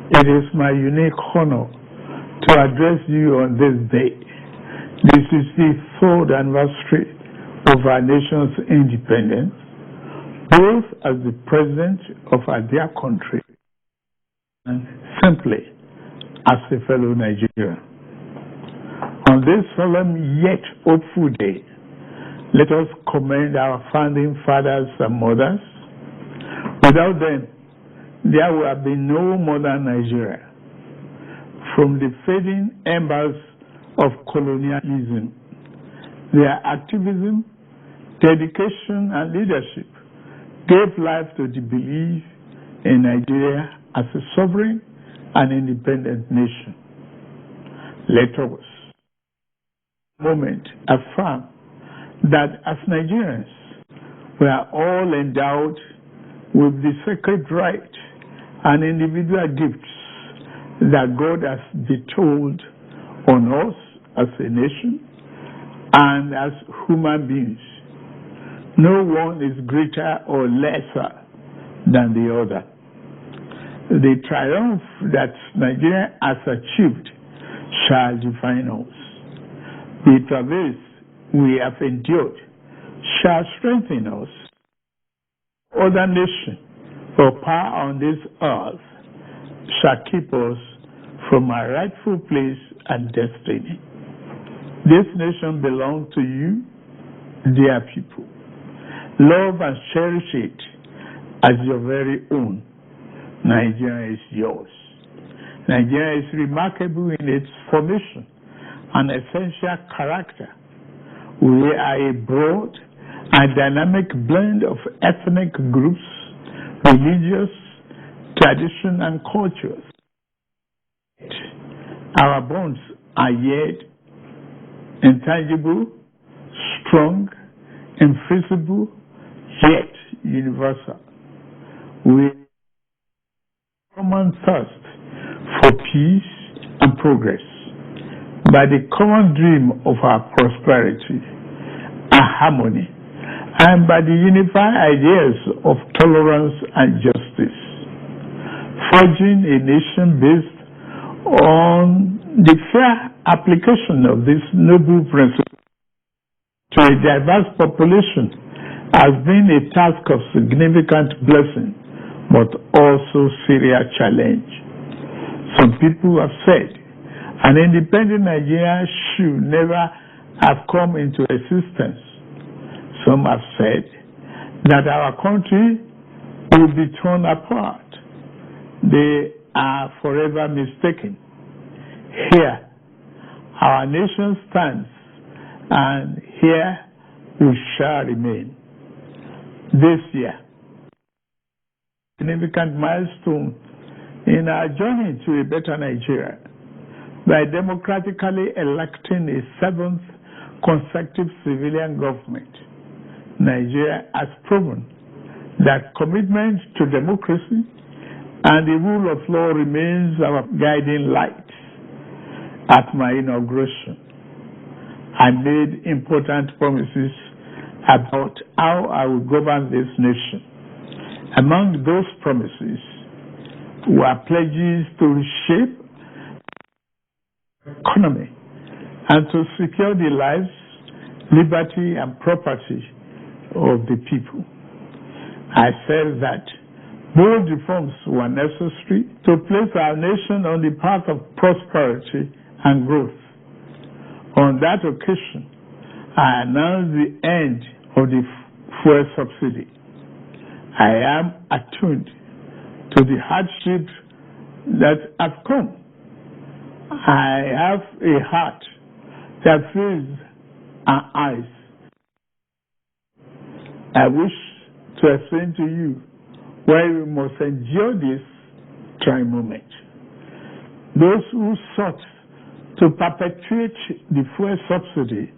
It is my unique honor to address you on this day. This is the 3rd anniversary of our nation's independence, both as the president of our dear country and simply as a fellow Nigerian. On this solemn yet hopeful day, let us commend our founding fathers and mothers. Without them, there would have been no modern Nigeria. From the fading embers of colonialism, their activism, dedication, and leadership gave life to the belief in Nigeria as a sovereign and independent nation. Let us, moment, affirm that as Nigerians, we are all endowed with the sacred right and individual gifts that God has bestowed on us as a nation and as human beings. No one is greater or lesser than the other. The triumph that Nigeria has achieved shall define us. The travails we have endured shall strengthen us. Other nation or power on this earth shall keep us from our rightful place and destiny. This nation belongs to you, dear people. Love and cherish it as your very own. Nigeria is yours. Nigeria is remarkable in its formation and essential character. We are a broad and dynamic blend of ethnic groups, religious, tradition, and cultures. Our bonds are yet intangible, strong, invisible, yet universal. We common thirst for peace and progress, by the common dream of our prosperity and harmony, and by the unified ideas of tolerance and justice, forging a nation based on the fair application of this noble principle to a diverse population has been a task of significant blessing, but also serious challenge. Some people have said an independent Nigeria should never have come into existence. Some have said that our country will be torn apart. They are forever mistaken. Here, our nation stands, and here we shall remain. This year, significant milestone in our journey to a better Nigeria by democratically electing a 7th consecutive civilian government. Nigeria has proven that commitment to democracy and the rule of law remains our guiding light. At my inauguration, I made important promises about how I will govern this nation. Among those promises were pledges to reshape the economy and to secure the lives, liberty, and property of the people. I said that bold reforms were necessary to place our nation on the path of prosperity and growth. On that occasion, I announced the end of the fuel subsidy. I am attuned to the hardships that have come. I have a heart that feels and eyes. I wish to explain to you why we must endure this trying moment. Those who sought to perpetuate the fuel subsidy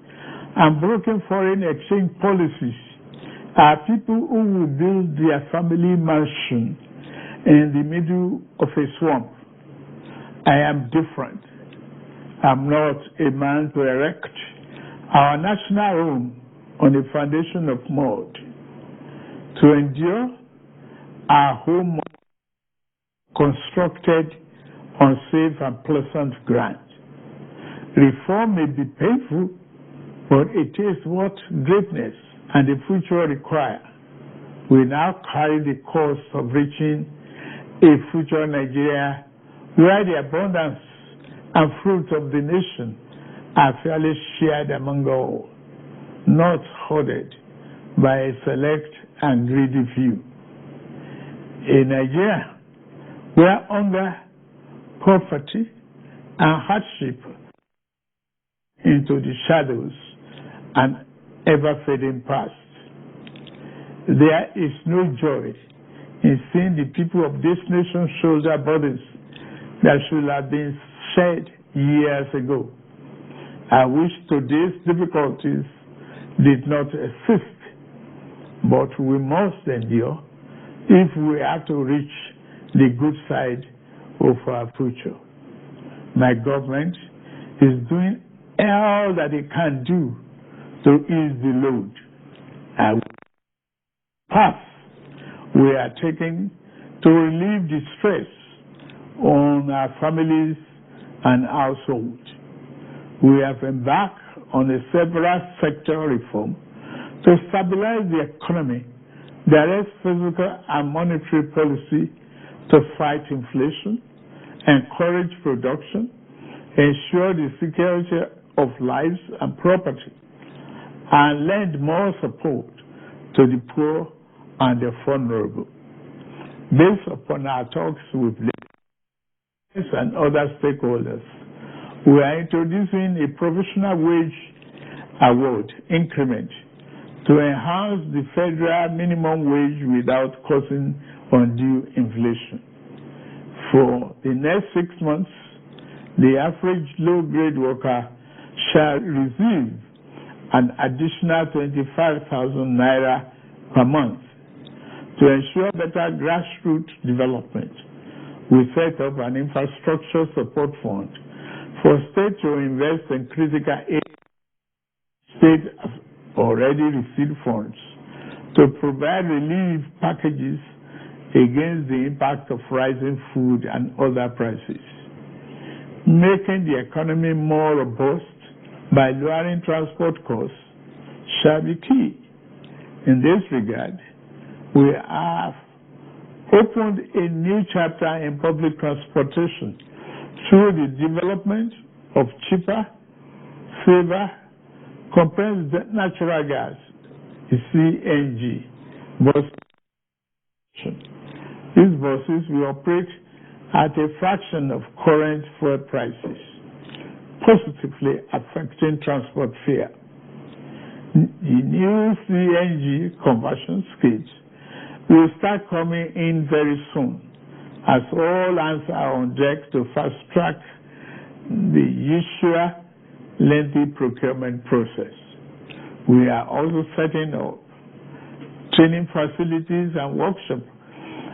and broken foreign exchange policies are people who will build their family mansion in the middle of a swamp. I am different. I'm not a man to erect our national home on a foundation of mud. To endure, our home constructed unsafe and pleasant ground. Reform may be painful, but it is what greatness and the future require. We now carry the cost of reaching a future Nigeria where the abundance and fruits of the nation are fairly shared among all, not hoarded by a select and greedy few. A Nigeria where hunger, poverty, and hardship into the shadows and ever-fading past. There is no joy in seeing the people of this nation shoulder burdens that should have been shed years ago. I wish today's difficulties did not exist, but we must endure if we are to reach the good side of our future. My government is doing all that it can do to ease the load. And path we are taking to relieve the stress on our families and households. We have embarked on a several sector reform to stabilize the economy, direct physical and monetary policy to fight inflation, encourage production, ensure the security of lives and property, and lend more support to the poor and the vulnerable. Based upon our talks with leaders and other stakeholders, we are introducing a provisional wage award increment to enhance the federal minimum wage without causing undue inflation. For the next 6 months, the average low-grade worker shall receive an additional 25,000 naira per month. To ensure better grassroots development, we set up an infrastructure support fund for states to invest in critical aid. States have already received funds to provide relief packages against the impact of rising food and other prices. Making the economy more robust by lowering transport costs shall be key. In this regard, we have opened a new chapter in public transportation through the development of cheaper, safer, compressed natural gas, the CNG, buses. These buses will operate at a fraction of current fuel prices, positively affecting transport fare. The new CNG conversion schemes will start coming in very soon, as all hands are on deck to fast-track the usual lengthy procurement process. We are also setting up training facilities and workshops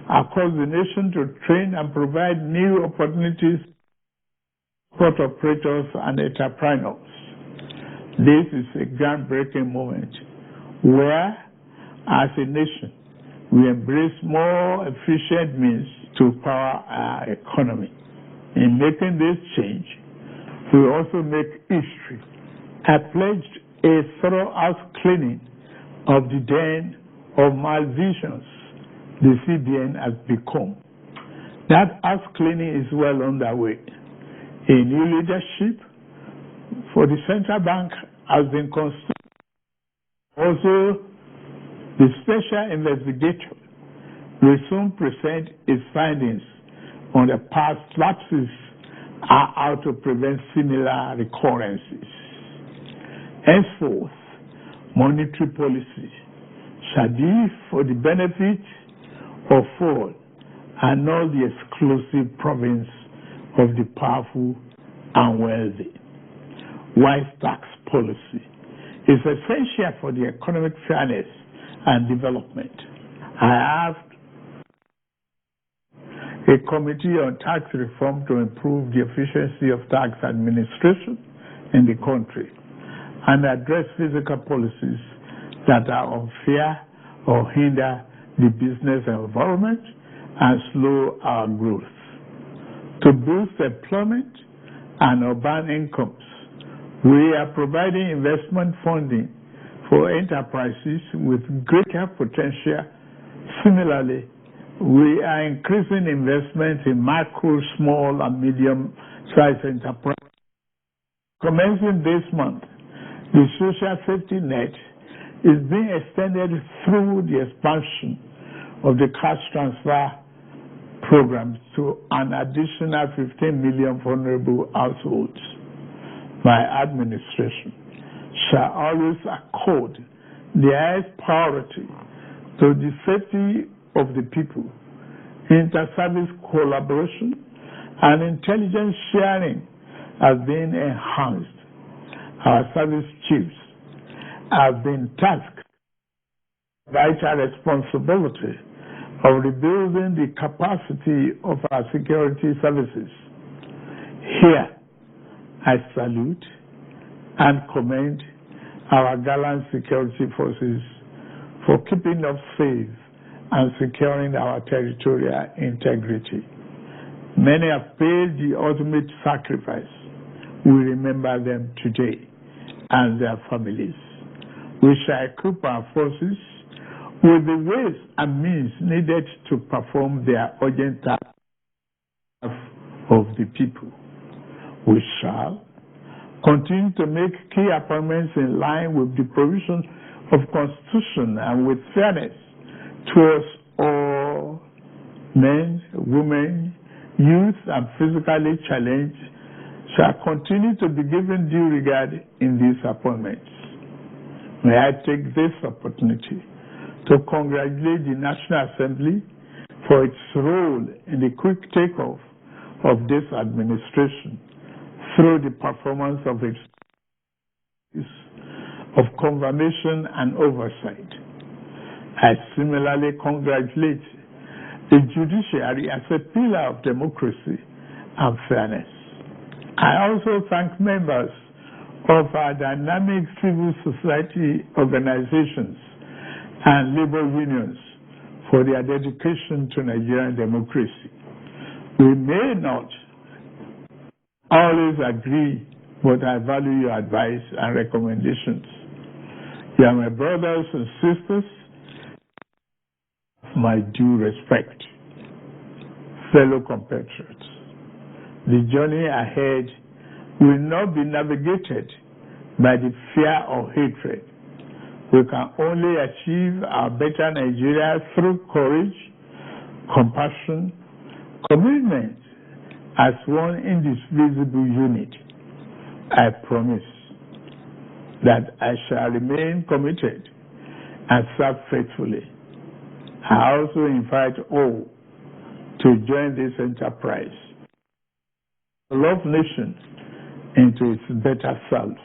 across the nation to train and provide new opportunities for operators and entrepreneurs. This is a groundbreaking moment where, as a nation, we embrace more efficient means to power our economy. In making this change, we also make history. I pledged a thorough house cleaning of the den of malvisions the CBN has become. That house cleaning is well underway. A new leadership for the central bank has been constituted. Also, the special investigator will soon present its findings on the past lapses and how to prevent similar recurrences. Henceforth, monetary policy shall be for the benefit of all and not the exclusive province of the powerful and wealthy. Wise tax policy is essential for the economic fairness and development. I have a committee on tax reform to improve the efficiency of tax administration in the country and address fiscal policies that are unfair or hinder the business environment and slow our growth. to boost employment and urban incomes. We are providing investment funding for enterprises with greater potential. Similarly, we are increasing investment in micro, small, and medium-sized enterprises. Commencing this month, the social safety net is being extended through the expansion of the cash transfer programs to an additional 15 million vulnerable households. My administration shall always accord the highest priority to the safety of the people. Inter-service collaboration and intelligence sharing has been enhanced. Our service chiefs have been tasked with the vital responsibility of rebuilding the capacity of our security services. Here, I salute and commend our gallant security forces for keeping us safe and securing our territorial integrity. Many have paid the ultimate sacrifice. We remember them today and their families. We shall equip our forces with the ways and means needed to perform their urgent task of the people. We shall continue to make key appointments in line with the provisions of Constitution and with fairness towards all men, women, youth, and physically challenged shall continue to be given due regard in these appointments. May I take this opportunity to congratulate the National Assembly for its role in the quick takeoff of this administration through the performance of its of confirmation and oversight. I similarly congratulate the judiciary as a pillar of democracy and fairness. I also thank members of our dynamic civil society organizations and labor unions for their dedication to Nigerian democracy. We may not always agree, but I value your advice and recommendations. You are my brothers and sisters, my due respect, fellow compatriots. The journey ahead will not be navigated by the fear or hatred. We can only achieve our better Nigeria through courage, compassion, commitment as one indivisible unit. I promise that I shall remain committed and serve faithfully. I also invite all to join this enterprise, love nation into its better self.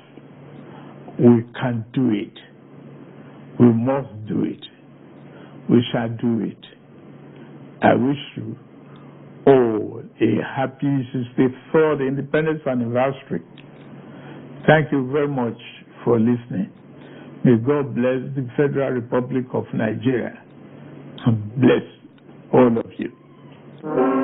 We can do it. We must do it. We shall do it. I wish you all a happy 63rd Independence Anniversary. Thank you very much for listening. May God bless the Federal Republic of Nigeria and bless all of you.